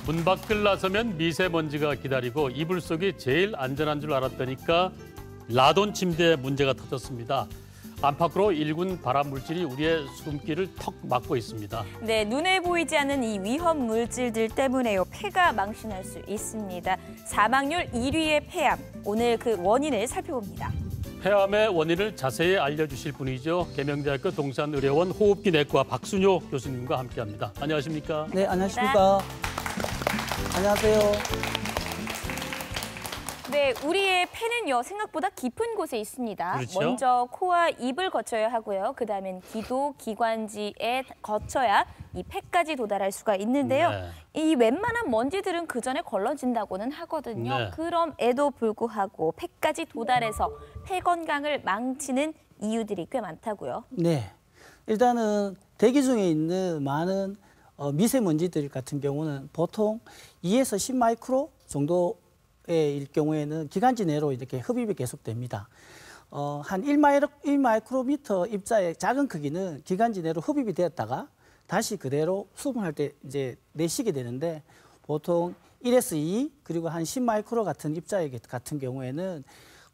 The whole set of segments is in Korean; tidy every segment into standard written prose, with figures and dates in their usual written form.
문 밖을 나서면 미세먼지가 기다리고 이불 속이 제일 안전한 줄 알았다니까 라돈 침대에 문제가 터졌습니다. 안팎으로 일군 발암 물질이 우리의 숨길을 턱 막고 있습니다. 네, 눈에 보이지 않는 이 위험 물질들 때문에요. 폐가 망신할 수 있습니다. 사망률 1위의 폐암. 오늘 그 원인을 살펴봅니다. 폐암의 원인을 자세히 알려주실 분이죠. 계명대학교 동산의료원 호흡기 내과 박순효 교수님과 함께합니다. 안녕하십니까? 네, 안녕하십니까? 안녕하세요. 네, 우리의 폐는요 생각보다 깊은 곳에 있습니다. 그렇죠? 먼저 코와 입을 거쳐야 하고요. 그다음엔 기도, 기관지에 거쳐야 이 폐까지 도달할 수가 있는데요. 네. 이 웬만한 먼지들은 그 전에 걸러진다고는 하거든요. 네. 그럼에도 불구하고 폐까지 도달해서 폐 건강을 망치는 이유들이 꽤 많다고요. 네, 일단은 대기 중에 있는 많은 미세먼지들 같은 경우는 보통 2에서 10마이크로 정도의 경우에는 기관지 내로 이렇게 흡입이 계속됩니다. 한 1마이크로미터 입자의 작은 크기는 기관지 내로 흡입이 되었다가 다시 그대로 수분할 때 이제 내쉬게 되는데 보통 1에서 2 그리고 한 10마이크로 같은 입자의 같은 경우에는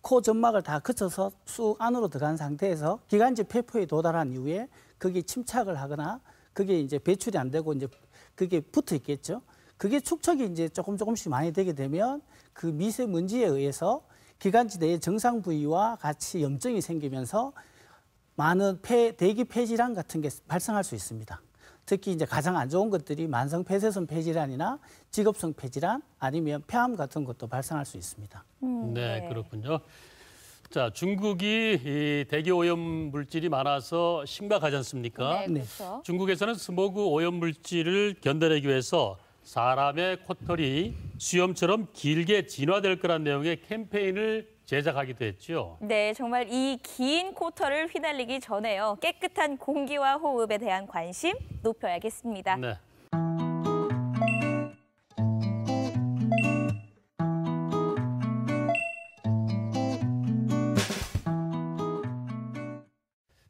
코 점막을 다 거쳐서 쑥 안으로 들어간 상태에서 기관지 폐포에 도달한 이후에 그게 침착을 하거나 그게 이제 배출이 안 되고 이제 그게 붙어 있겠죠. 그게 축척이 이제 조금씩 많이 되게 되면 그 미세먼지에 의해서 기관지 내의 정상 부위와 같이 염증이 생기면서 많은 대기 폐질환 같은 게 발생할 수 있습니다. 특히 이제 가장 안 좋은 것들이 만성 폐쇄성 폐질환이나 직업성 폐질환 아니면 폐암 같은 것도 발생할 수 있습니다. 네, 그렇군요. 자, 중국이 이 대기 오염 물질이 많아서 심각하지 않습니까? 네, 그렇죠. 중국에서는 스모그 오염 물질을 견뎌내기 위해서 사람의 코털이 수염처럼 길게 진화될 거란 내용의 캠페인을 제작하기도 했죠. 네, 정말 이 긴 코털을 휘날리기 전에요. 깨끗한 공기와 호흡에 대한 관심 높여야겠습니다. 네.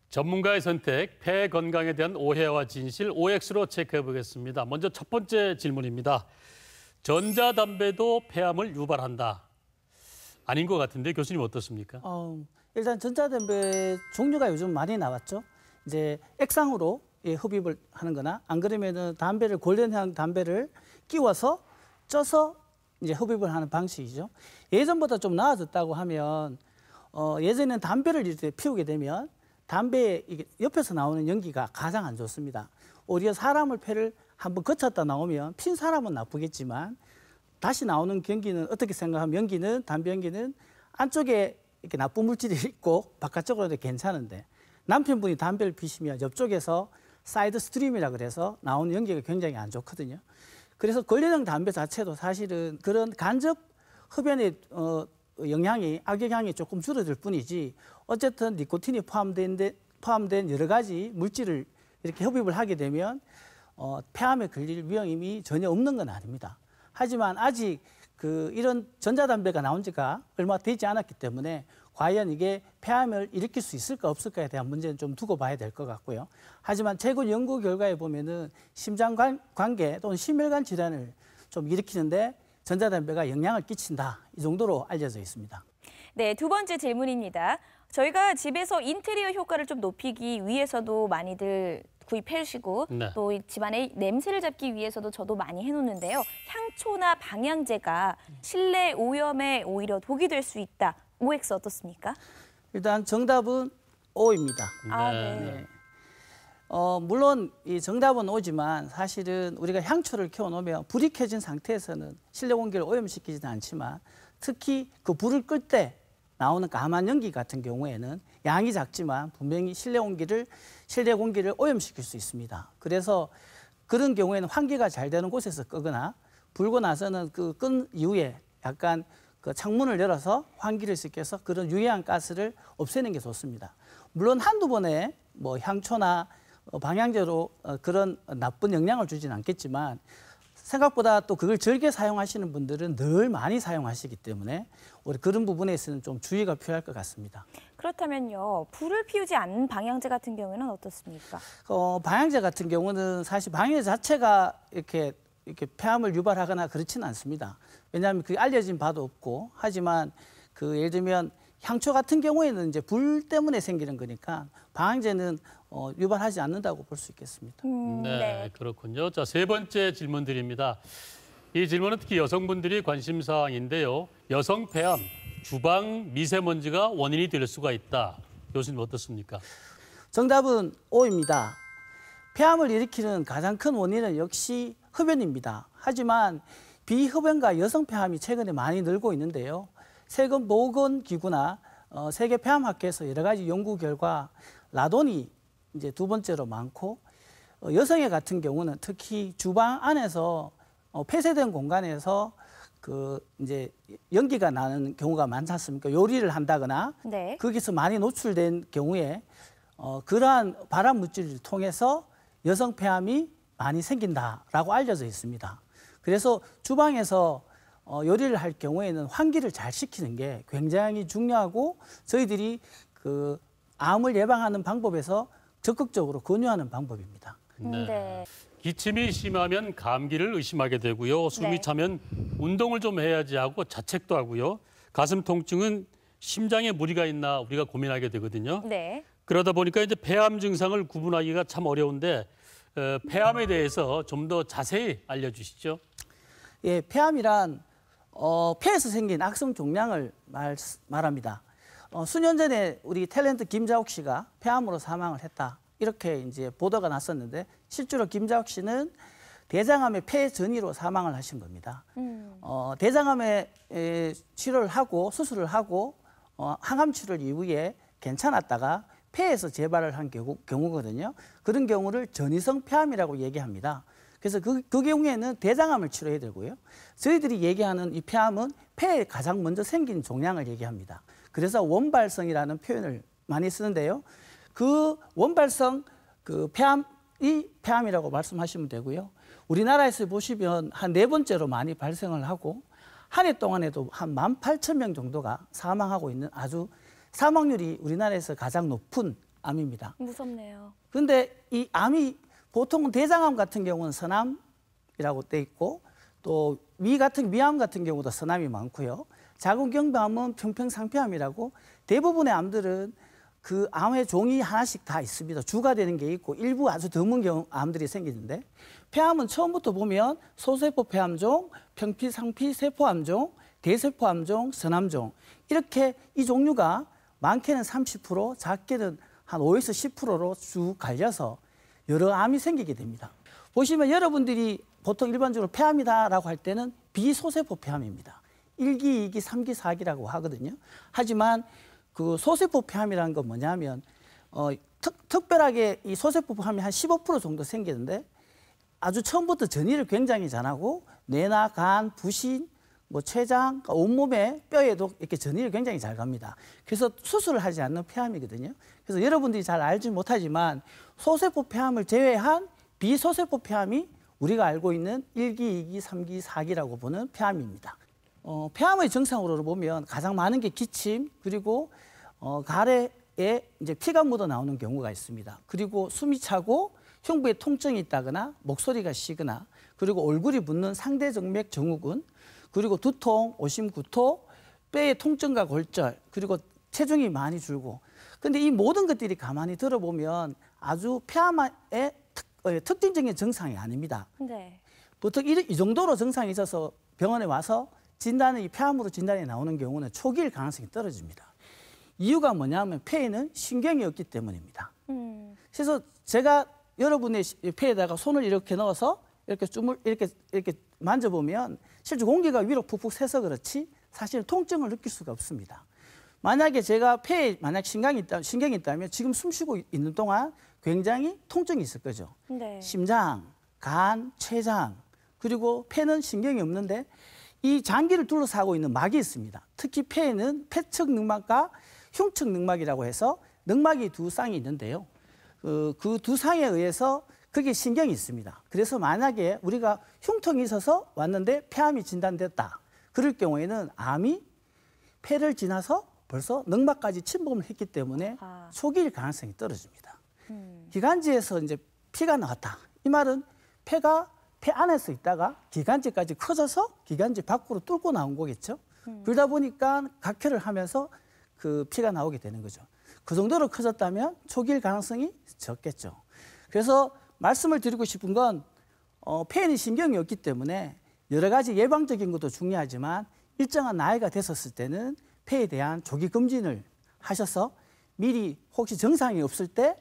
전문가의 선택, 폐 건강에 대한 오해와 진실, OX로 체크해 보겠습니다. 먼저 첫 번째 질문입니다. 전자담배도 폐암을 유발한다. 아닌 것 같은데 교수님 어떻습니까? 일단 전자담배 종류가 요즘 많이 나왔죠. 이제 액상으로 흡입을 하는 거나 안 그러면은 담배를 골련형 담배를 끼워서 쪄서 이제 흡입을 하는 방식이죠. 예전보다 좀 나아졌다고 하면 예전에는 담배를 이렇게 피우게 되면 담배 옆에서 나오는 연기가 가장 안 좋습니다. 오히려 사람을 폐를 한번 거쳤다 나오면 핀 사람은 나쁘겠지만 다시 나오는 연기는 어떻게 생각하면 연기는 담배 연기는 안쪽에 이렇게 나쁜 물질이 있고 바깥쪽으로는 괜찮은데 남편분이 담배를 피시면 옆쪽에서 사이드 스트림이라 그래서 나오는 연기가 굉장히 안 좋거든요. 그래서 관련형 담배 자체도 사실은 그런 간접 흡연의 영향이 악영향이 조금 줄어들 뿐이지 어쨌든 니코틴이 포함된 여러 가지 물질을 이렇게 흡입을 하게 되면 폐암에 걸릴 위험이 전혀 없는 건 아닙니다. 하지만 아직 이런 전자담배가 나온 지가 얼마 되지 않았기 때문에 과연 이게 폐암을 일으킬 수 있을까 없을까에 대한 문제는 좀 두고 봐야 될 것 같고요. 하지만 최근 연구 결과에 보면은 심장관계 또는 심혈관 질환을 좀 일으키는데 전자담배가 영향을 끼친다. 이 정도로 알려져 있습니다. 네, 두 번째 질문입니다. 저희가 집에서 인테리어 효과를 좀 높이기 위해서도 많이들 구입해주시고 네. 또 집안의 냄새를 잡기 위해서도 저도 많이 해놓는데요. 향초나 방향제가 실내 오염에 오히려 독이 될 수 있다. OX 어떻습니까? 일단 정답은 O입니다. 아, 네. 물론 이 정답은 O지만 사실은 우리가 향초를 켜놓으면 불이 켜진 상태에서는 실내 공기를 오염시키지는 않지만 특히 그 불을 끌 때 나오는 까만 연기 같은 경우에는 양이 작지만 분명히 실내 공기를 오염시킬 수 있습니다. 그래서 그런 경우에는 환기가 잘 되는 곳에서 끄거나 불고 나서는 그 끈 이후에 약간 그 창문을 열어서 환기를 시켜서 그런 유해한 가스를 없애는 게 좋습니다. 물론 한두 번에 뭐 향초나 방향제로 그런 나쁜 영향을 주지는 않겠지만 생각보다 또 그걸 즐겨 사용하시는 분들은 늘 많이 사용하시기 때문에 우리 그런 부분에서는 좀 주의가 필요할 것 같습니다. 그렇다면요, 불을 피우지 않는 방향제 같은 경우에는 어떻습니까? 방향제 같은 경우는 사실 방향제 자체가 이렇게 이렇게 폐암을 유발하거나 그렇지는 않습니다. 왜냐하면 그게 알려진 바도 없고 하지만 그 예를 들면 향초 같은 경우에는 이제 불 때문에 생기는 거니까 방향제는 유발하지 않는다고 볼 수 있겠습니다. 네, 그렇군요. 자, 세 번째 질문 드립니다. 이 질문은 특히 여성분들이 관심 사항인데요. 여성 폐암, 주방 미세먼지가 원인이 될 수가 있다. 교수님 어떻습니까? 정답은 O입니다. 폐암을 일으키는 가장 큰 원인은 역시 흡연입니다. 하지만 비흡연과 여성 폐암이 최근에 많이 늘고 있는데요. 세계보건기구나 세계 폐암학회에서 여러 가지 연구 결과 라돈이 이제 두 번째로 많고 여성의 같은 경우는 특히 주방 안에서 폐쇄된 공간에서 그 이제 연기가 나는 경우가 많지 않습니까? 요리를 한다거나 네. 거기서 많이 노출된 경우에 그러한 발암 물질을 통해서 여성 폐암이 많이 생긴다라고 알려져 있습니다. 그래서 주방에서 요리를 할 경우에는 환기를 잘 시키는 게 굉장히 중요하고 저희들이 그 암을 예방하는 방법에서 적극적으로 권유하는 방법입니다. 네. 기침이 심하면 감기를 의심하게 되고요. 숨이 네. 차면 운동을 좀 해야지 하고 자책도 하고요. 가슴 통증은 심장에 무리가 있나 우리가 고민하게 되거든요. 네. 그러다 보니까 이제 폐암 증상을 구분하기가 참 어려운데 폐암에 대해서 좀 더 자세히 알려주시죠. 예, 폐암이란 폐에서 생긴 악성 종양을 말합니다. 수년 전에 우리 탤런트 김자옥 씨가 폐암으로 사망을 했다. 이렇게 이제 보도가 났었는데 실제로 김자옥 씨는 대장암의 폐전이로 사망을 하신 겁니다. 대장암에 치료를 하고 수술을 하고 항암 치료를 이후에 괜찮았다가 폐에서 재발을 한 경우거든요. 그런 경우를 전이성 폐암이라고 얘기합니다. 그래서 그 경우에는 대장암을 치료해야 되고요. 저희들이 얘기하는 이 폐암은 폐에 가장 먼저 생긴 종양을 얘기합니다. 그래서 원발성이라는 표현을 많이 쓰는데요. 그 원발성 그 폐암이 폐암이라고 말씀하시면 되고요. 우리나라에서 보시면 한 4번째로 많이 발생을 하고 한 해 동안에도 한 18,000명 정도가 사망하고 있는 아주 사망률이 우리나라에서 가장 높은 암입니다. 무섭네요. 그런데 이 암이 보통은 대장암 같은 경우는 선암이라고 돼 있고 또 위암 같은 경우도 선암이 많고요. 자궁경부암은 평평상폐암이라고 대부분의 암들은 그 암의 종이 하나씩 다 있습니다. 주가 되는 게 있고 일부 아주 드문 경우 암들이 생기는데 폐암은 처음부터 보면 소세포 폐암종, 평피상피 세포암종, 대세포암종, 선암종 이렇게 이 종류가 많게는 30%, 작게는 한 5에서 10%로 쭉 갈려서 여러 암이 생기게 됩니다. 보시면 여러분들이 보통 일반적으로 폐암이다라고 할 때는 비소세포 폐암입니다. 1기, 2기, 3기, 4기라고 하거든요. 하지만 그 소세포 폐암이라는 건 뭐냐면 특별하게 이 소세포 폐암이 한 15% 정도 생기는데 아주 처음부터 전이를 굉장히 잘하고 뇌나 간, 부신, 뭐 췌장, 온몸에 뼈에도 이렇게 전이를 굉장히 잘 갑니다. 그래서 수술을 하지 않는 폐암이거든요. 그래서 여러분들이 잘 알지 못하지만 소세포 폐암을 제외한 비소세포 폐암이 우리가 알고 있는 1기, 2기, 3기, 4기라고 보는 폐암입니다. 폐암의 증상으로 보면 가장 많은 게 기침, 그리고 가래에 이제 피가 묻어 나오는 경우가 있습니다. 그리고 숨이 차고 흉부에 통증이 있다거나 목소리가 쉬거나 그리고 얼굴이 붓는 상대정맥 증후군, 그리고 두통, 오심구토, 뼈의 통증과 골절, 그리고 체중이 많이 줄고. 근데 이 모든 것들이 가만히 들어보면 아주 폐암의 특징적인 증상이 아닙니다. 네. 보통 이 정도로 증상이 있어서 병원에 와서 진단이 폐암으로 진단이 나오는 경우는 초기일 가능성이 떨어집니다. 이유가 뭐냐면 폐에는 신경이 없기 때문입니다. 그래서 제가 여러분의 폐에다가 손을 이렇게 넣어서 이렇게 만져보면 실제 공기가 위로 푹푹 새서 그렇지 사실 통증을 느낄 수가 없습니다. 만약에 제가 폐에 만약 신경이 있다면 지금 숨 쉬고 있는 동안 굉장히 통증이 있을 거죠. 네. 심장, 간, 췌장, 그리고 폐는 신경이 없는데 이 장기를 둘러싸고 있는 막이 있습니다. 특히 폐에는 폐측 늑막과 흉측 늑막이라고 해서 늑막이 두 쌍이 있는데요. 그 두 쌍에 의해서 그게 신경이 있습니다. 그래서 만약에 우리가 흉통이 있어서 왔는데 폐암이 진단됐다. 그럴 경우에는 암이 폐를 지나서 벌써 늑막까지 침범을 했기 때문에 초기일 가능성이 떨어집니다. 기관지에서 이제 피가 나왔다. 이 말은 폐가 폐 안에서 있다가 기관지까지 커져서 기관지 밖으로 뚫고 나온 거겠죠. 그러다 보니까 각혈을 하면서 그 피가 나오게 되는 거죠. 그 정도로 커졌다면 초기일 가능성이 적겠죠. 그래서 말씀을 드리고 싶은 건 폐에는 신경이 없기 때문에 여러 가지 예방적인 것도 중요하지만 일정한 나이가 됐었을 때는 폐에 대한 조기 검진을 하셔서 미리 혹시 증상이 없을 때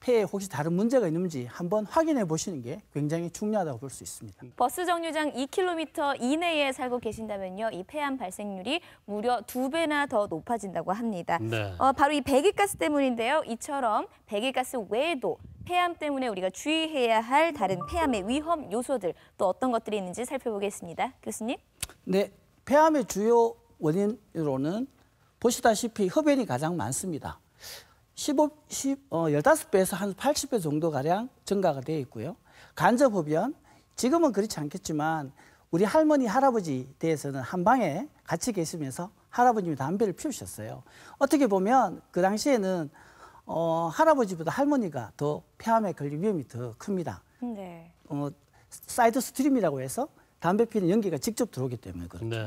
폐에 혹시 다른 문제가 있는지 한번 확인해 보시는 게 굉장히 중요하다고 볼 수 있습니다. 버스 정류장 2km 이내에 살고 계신다면요, 이 폐암 발생률이 무려 2배나 더 높아진다고 합니다. 네. 바로 이 배기가스 때문인데요. 이처럼 배기가스 외에도 폐암 때문에 우리가 주의해야 할 다른 폐암의 위험 요소들 또 어떤 것들이 있는지 살펴보겠습니다. 교수님. 네, 폐암의 주요 원인으로는 보시다시피 흡연이 가장 많습니다. 15배에서 한 80배 정도가량 증가가 되어 있고요. 간접흡연, 지금은 그렇지 않겠지만 우리 할머니, 할아버지 대해서는 한 방에 같이 계시면서 할아버님이 담배를 피우셨어요. 어떻게 보면 그 당시에는 할아버지보다 할머니가 더 폐암에 걸릴 위험이 더 큽니다. 네. 사이드 스트림이라고 해서 담배 피는 연기가 직접 들어오기 때문에 그렇죠. 네.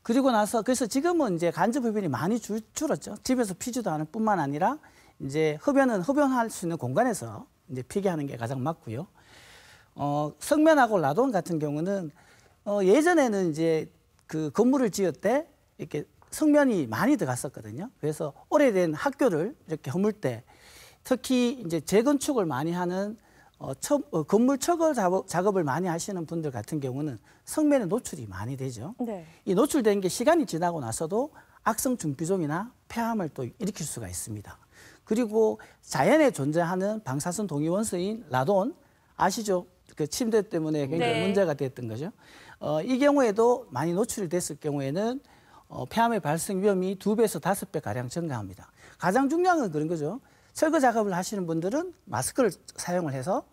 그리고 나서 그래서 지금은 이제 간접 흡연이 많이 줄었죠. 집에서 피지도 않을 뿐만 아니라 이제 흡연은 흡연할 수 있는 공간에서 이제 피게 하는 게 가장 맞고요. 성면하고 라돈 같은 경우는 예전에는 이제 그 건물을 지을 때 이렇게 성면이 많이 들어갔었거든요. 그래서 오래된 학교를 이렇게 허물 때 특히 이제 재건축을 많이 하는 건물 철거 작업을 많이 하시는 분들 같은 경우는 성면에 노출이 많이 되죠. 네. 이 노출된 게 시간이 지나고 나서도 악성 중피종이나 폐암을 또 일으킬 수가 있습니다. 그리고 자연에 존재하는 방사선 동위 원소인 라돈 아시죠? 그 침대 때문에 굉장히 네. 문제가 됐던 거죠. 이 경우에도 많이 노출이 됐을 경우에는 폐암의 발생 위험이 2배에서 5배 가량 증가합니다. 가장 중요한 건 그런 거죠. 철거 작업을 하시는 분들은 마스크를 사용을 해서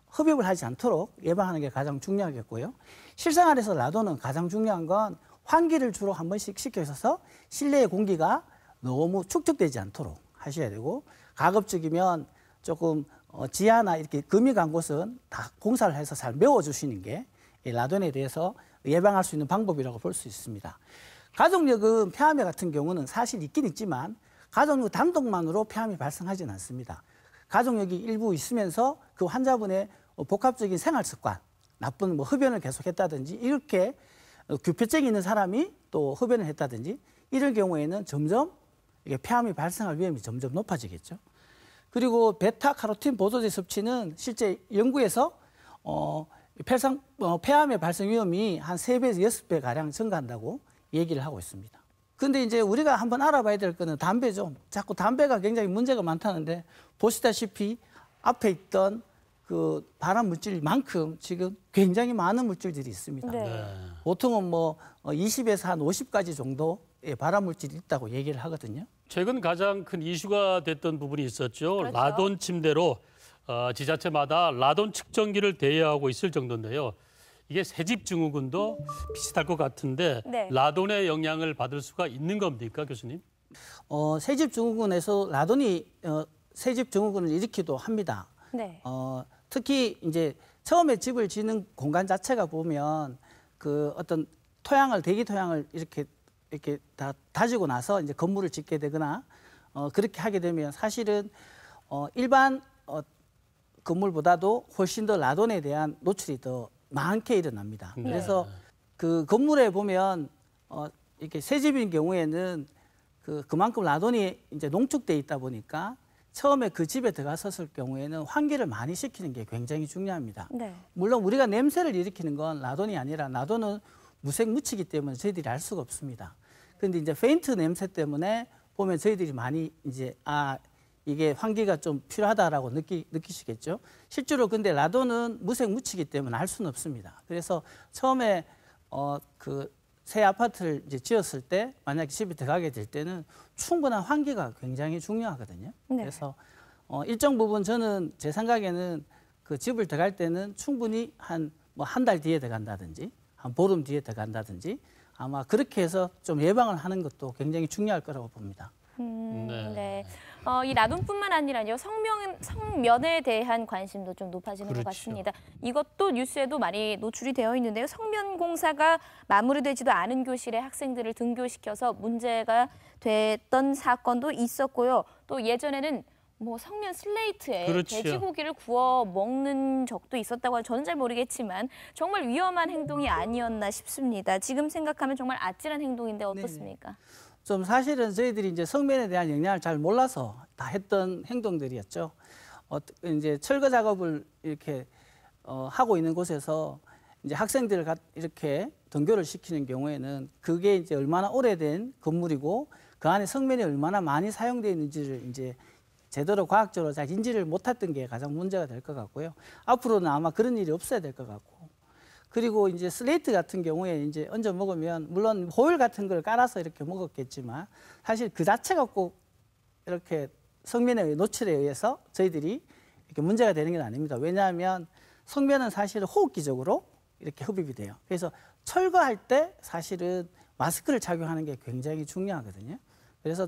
흡입을 하지 않도록 예방하는 게 가장 중요하겠고요. 실생활에서 라돈은 가장 중요한 건 환기를 주로 한 번씩 시켜 있어서 실내의 공기가 너무 축적되지 않도록 하셔야 되고, 가급적이면 조금 지하나 이렇게 금이 간 곳은 다 공사를 해서 잘 메워주시는 게 이 라돈에 대해서 예방할 수 있는 방법이라고 볼 수 있습니다. 가족력은 폐암 같은 경우는 사실 있긴 있지만 가족력 단독만으로 폐암이 발생하지는 않습니다. 가족력이 일부 있으면서 그 환자분의 복합적인 생활 습관, 나쁜 흡연을 계속했다든지 이렇게 규폐증이 있는 사람이 또 흡연을 했다든지 이런 경우에는 점점 이게 폐암이 발생할 위험이 점점 높아지겠죠. 그리고 베타카로틴 보조제 섭취는 실제 연구에서 폐암의 발생 위험이 한 3배에서 6배 가량 증가한다고 얘기를 하고 있습니다. 근데 이제 우리가 한번 알아봐야 될 거는 담배죠. 자꾸 담배가 굉장히 문제가 많다는데 보시다시피 앞에 있던 그 발암 물질만큼 지금 굉장히 많은 물질들이 있습니다. 네. 보통은 20에서 한 50가지 정도의 발암 물질이 있다고 얘기를 하거든요. 최근 가장 큰 이슈가 됐던 부분이 있었죠. 그렇죠. 라돈 침대로 지자체마다 라돈 측정기를 대여하고 있을 정도인데요. 이게 새집 증후군도 비슷할 것 같은데 네. 라돈의 영향을 받을 수가 있는 겁니까, 교수님? 새집 증후군에서 라돈이 새집 증후군을 일으키기도 합니다. 네. 특히 이제 처음에 집을 짓는 공간 자체가 보면 그 어떤 대기 토양을 이렇게 다 다지고 나서 이제 건물을 짓게 되거나 그렇게 하게 되면 사실은 일반 건물보다도 훨씬 더 라돈에 대한 노출이 더 많게 일어납니다. 네. 그래서 그 건물에 보면 이렇게 새 집인 경우에는 그만큼 라돈이 이제 농축돼 있다 보니까 처음에 그 집에 들어갔었을 경우에는 환기를 많이 시키는 게 굉장히 중요합니다. 네. 물론 우리가 냄새를 일으키는 건 라돈이 아니라 라돈은 무색 무치기 때문에 저희들이 알 수가 없습니다. 그런데 이제 페인트 냄새 때문에 보면 저희들이 많이 이제 이게 환기가 좀 필요하다라고 느끼시겠죠. 실제로 근데 라돈은 무색 무치기 때문에 알 수는 없습니다. 그래서 처음에 그 새 아파트를 이제 지었을 때 만약에 집에 들어가게 될 때는 충분한 환기가 굉장히 중요하거든요. 네. 그래서 일정 부분 저는 제 생각에는 그 집을 들어갈 때는 충분히 한 달 뒤에 들어간다든지 한 보름 뒤에 들어간다든지 아마 그렇게 해서 좀 예방을 하는 것도 굉장히 중요할 거라고 봅니다. 네. 네. 이 라둔뿐만 아니라요. 성면에 대한 관심도 좀 높아지는 그렇죠. 것 같습니다. 이것도 뉴스에도 많이 노출이 되어 있는데요. 성면 공사가 마무리되지도 않은 교실에 학생들을 등교시켜서 문제가 됐던 사건도 있었고요. 또 예전에는 뭐 성면 슬레이트에 그렇죠. 돼지고기를 구워 먹는 적도 있었다고 저는 잘 모르겠지만 정말 위험한 행동이 아니었나 싶습니다. 지금 생각하면 정말 아찔한 행동인데 어떻습니까? 좀 사실은 저희들이 이제 성면에 대한 영향을 잘 몰라서 다 했던 행동들이었죠. 이제 철거 작업을 이렇게 하고 있는 곳에서 이제 학생들을 이렇게 등교를 시키는 경우에는 그게 이제 얼마나 오래된 건물이고 그 안에 성면이 얼마나 많이 사용되어 있는지를 이제 제대로 과학적으로 잘 인지를 못했던 게 가장 문제가 될 것 같고요. 앞으로는 아마 그런 일이 없어야 될 것 같고. 그리고 이제 슬레이트 같은 경우에 이제 얹어 먹으면 물론 호일 같은 걸 깔아서 이렇게 먹었겠지만 사실 그 자체가 꼭 이렇게 성면의 노출에 의해서 저희들이 이렇게 문제가 되는 건 아닙니다. 왜냐하면 성면은 사실 호흡기적으로 이렇게 흡입이 돼요. 그래서 철거할 때 사실은 마스크를 착용하는 게 굉장히 중요하거든요. 그래서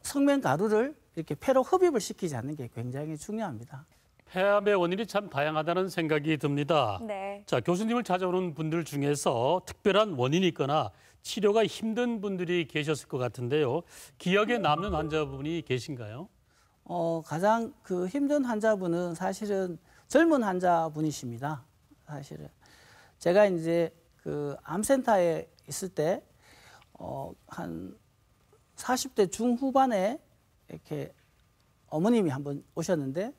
성면 가루를 이렇게 폐로 흡입을 시키지 않는 게 굉장히 중요합니다. 폐암의 원인이 참 다양하다는 생각이 듭니다. 네. 자, 교수님을 찾아오는 분들 중에서 특별한 원인이 있거나 치료가 힘든 분들이 계셨을 것 같은데요. 기억에 남는 환자분이 계신가요? 가장 그 힘든 환자분은 사실은 젊은 환자분이십니다. 사실은 제가 이제 그 암센터에 있을 때 한 40대 중후반에 이렇게 어머님이 한번 오셨는데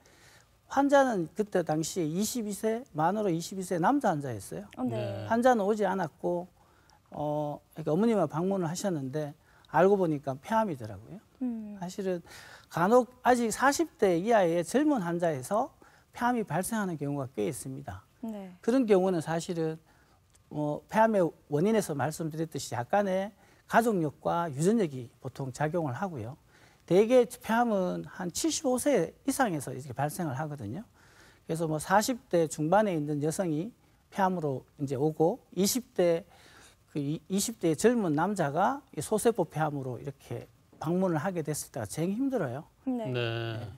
환자는 그때 당시에 22세, 만으로 22세 남자 환자였어요. 네. 환자는 오지 않았고 그러니까 어머님을 방문을 하셨는데 알고 보니까 폐암이더라고요. 사실은 간혹 아직 40대 이하의 젊은 환자에서 폐암이 발생하는 경우가 꽤 있습니다. 네. 그런 경우는 사실은 폐암의 원인에서 말씀드렸듯이 약간의 가족력과 유전력이 보통 작용을 하고요. 대개 폐암은 한 75세 이상에서 이렇게 발생을 하거든요. 그래서 뭐 40대 중반에 있는 여성이 폐암으로 이제 오고 20대의 젊은 남자가 소세포 폐암으로 이렇게 방문을 하게 됐을 때가 제일 힘들어요. 네. 네.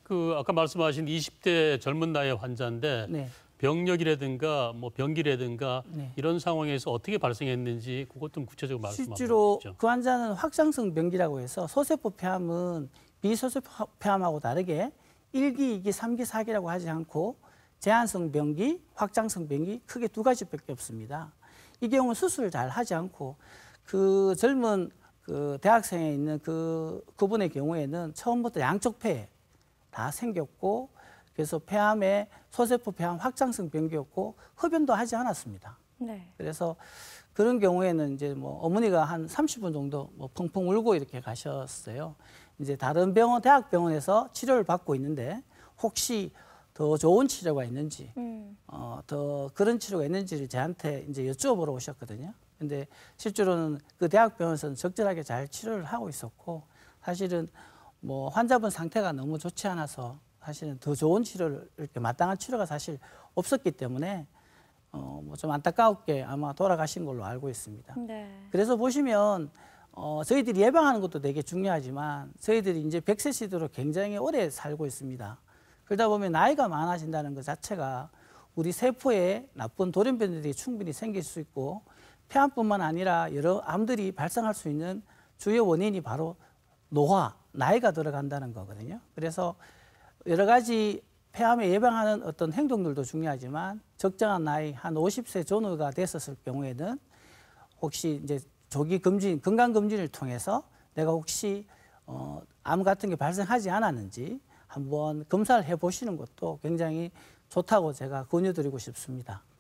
그 아까 말씀하신 20대 젊은 나이의 환자인데 네. 병력이라든가 뭐 병기라든가 네. 이런 상황에서 어떻게 발생했는지 그것 좀 구체적으로 말씀 한번 실제로 해주시죠. 그 환자는 확장성 병기라고 해서 소세포 폐암은 비소세포 폐암하고 다르게 1기, 2기, 3기, 4기라고 하지 않고 제한성 병기, 확장성 병기 크게 두 가지밖에 없습니다. 이 경우는 수술을 잘 하지 않고 그 젊은 그 대학생에 있는 그분의 경우에는 처음부터 양쪽 폐에 다 생겼고 그래서 폐암에 소세포 폐암 확장성 병기였고 흡연도 하지 않았습니다. 네. 그래서 그런 경우에는 이제 뭐 어머니가 한 30분 정도 뭐 펑펑 울고 이렇게 가셨어요. 이제 다른 병원, 대학병원에서 치료를 받고 있는데 혹시 더 좋은 치료가 있는지, 더 그런 치료가 있는지를 저한테 이제 여쭤보러 오셨거든요. 근데 실제로는 그 대학병원에서는 적절하게 잘 치료를 하고 있었고 사실은 뭐 환자분 상태가 너무 좋지 않아서 사실은 더 좋은 치료를 이렇게 마땅한 치료가 사실 없었기 때문에 뭐 좀 안타깝게 아마 돌아가신 걸로 알고 있습니다. 네. 그래서 보시면 저희들이 예방하는 것도 되게 중요하지만 저희들이 이제 100세 시대로 굉장히 오래 살고 있습니다. 그러다 보면 나이가 많아진다는 것 자체가 우리 세포에 나쁜 돌연변들이 충분히 생길 수 있고 폐암뿐만 아니라 여러 암들이 발생할 수 있는 주요 원인이 바로 노화, 나이가 들어간다는 거거든요. 그래서 여러 가지 폐암에 예방하는 어떤 행동들도 중요하지만 적정한 나이 한 50세 전후가 됐었을 경우에는 혹시 이제 조기 검진, 건강 검진을 통해서 내가 혹시 암 같은 게 발생하지 않았는지 한번 검사를 해보시는 것도 굉장히 좋다고 제가 권유드리고 싶습니다.